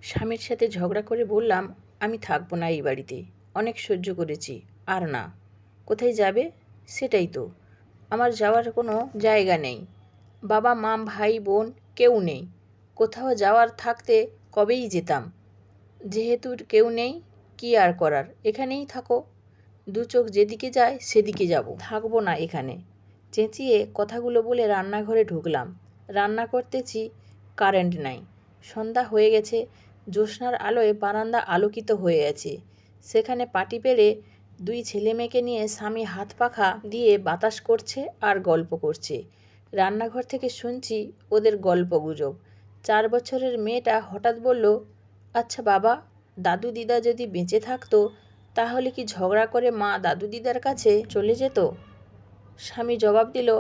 স্বামীর সাথে ঝগড়া করে বললাম, আমি থাকবো না এই বাড়িতে, অনেক সহ্য করেছি, আর না। কোথায় যাবে? সেটাই তো, আমার যাওয়ার কোনো জায়গা নেই। বাবা মা ভাই বোন কেউ নেই। কোথাও যাওয়ার থাকতে কবেই যেতাম। যেহেতু কেউ নেই, কি আর করার, এখানেই থাকো। দু চোখ যেদিকে যায় সেদিকে যাব, থাকবো না এখানে। চেঁচিয়ে কথাগুলো বলে রান্নাঘরে ঢুকলাম। রান্না করতেছি, কারেন্ট নাই। সন্ধ্যা হয়ে গেছে, জ্যোৎস্নার আলোয় বারান্দা আলোকিত হয়ে আছে। সেখানে পাটি পেরে দুই ছেলে মেয়েকে নিয়ে স্বামী হাত পাখা দিয়ে বাতাস করছে আর গল্প করছে। রান্নাঘর থেকে শুনছি ওদের গল্পগুজব। 4 বছরের মেয়েটা হঠাৎ বলল, আচ্ছা বাবা, দাদু দিদা যদি বেঁচে থাকতো তাহলে কি ঝগড়া করে মা দাদু দিদার কাছে চলে যেত? স্বামী জবাব দিল,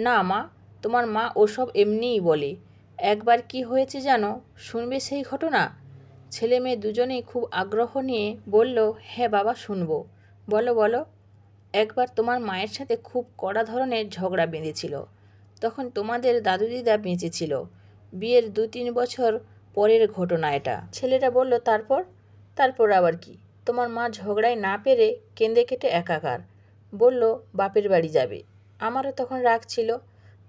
না মা, তোমার মা ওসব এমনিই বলে। একবার কি হয়েছে জানো? শুনবে সেই ঘটনা? ছেলে মেয়ে দুজনেই খুব আগ্রহ নিয়ে বলল, হ্যাঁ বাবা, শুনবো। বলো বলো। একবার তোমার মায়ের সাথে খুব কড়া ধরনের ঝগড়া বেঁধেছিল। তখন তোমাদের দাদু দিদা বেঁচে ছিল। বিয়ের 2-3 বছর পরের ঘটনা এটা। ছেলেটা বলল, তারপর? তারপর আবার কি? তোমার মা ঝগড়ায় না পেরে কেঁদে কেটে একাকার। বলল বাপের বাড়ি যাবে। আমারও তখন রাগ ছিল।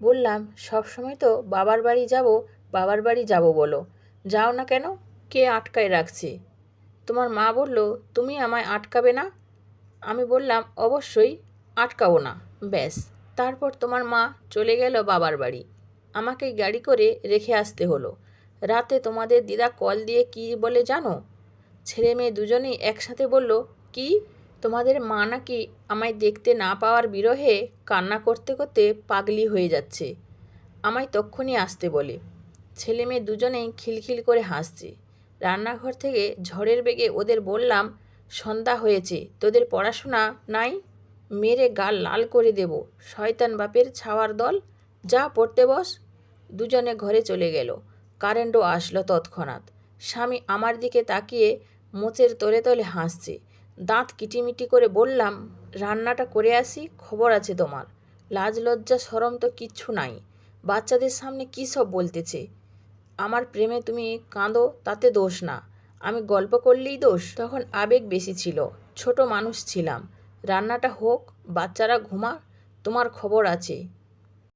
বললাম, সবসময় তো বাবার বাড়ি যাব বাবার বাড়ি যাব বলো, যাও না কেন? কে আটকায় রাখছে? তোমার মা বলল, তুমি আমায় আটকাবে না? আমি বললাম, অবশ্যই আটকাবো না। ব্যাস। তারপর তোমার মা চলে গেল বাবার বাড়ি। আমাকে গাড়ি করে রেখে আসতে হলো। রাতে তোমাদের দিদা কল দিয়ে কি বলে জানো? ছেলে মেয়ে দুজনেই একসাথে বলল, কি? তোমাদের মা নাকি আমায় দেখতে না পাওয়ার বিরহে কান্না করতে করতে পাগলি হয়ে যাচ্ছে। আমায় তক্ষুনি আসতে বলে। ছেলে মেয়ে দুজনেই খিলখিল করে হাসছে। রান্নাঘর থেকে ঝড়ের বেগে ওদের বললাম, সন্ধ্যা হয়েছে, তোদের পড়াশোনা নাই? মেরে গাল লাল করে দেব, শয়তান বাপের ছাওয়ার দল। যা পড়তে বস। দুজনে ঘরে চলে গেল। কারেন্টও আসলো তৎক্ষণাৎ। স্বামী আমার দিকে তাকিয়ে মোচের তলে তলে হাসছে। দাঁত কিটিমিটি করে বললাম, রান্নাটা করে আসি, খবর আছে তোমার। লাজ লজ্জা শরম তো কিচ্ছু নাই। বাচ্চাদের সামনে কী সব বলতেছে। আমার প্রেমে তুমি কাঁদো, তাতে দোষ না। আমি গল্প করলেই দোষ? তখন আবেগ বেশি ছিল, ছোট মানুষ ছিলাম। রান্নাটা হোক, বাচ্চারা ঘুমা, তোমার খবর আছে।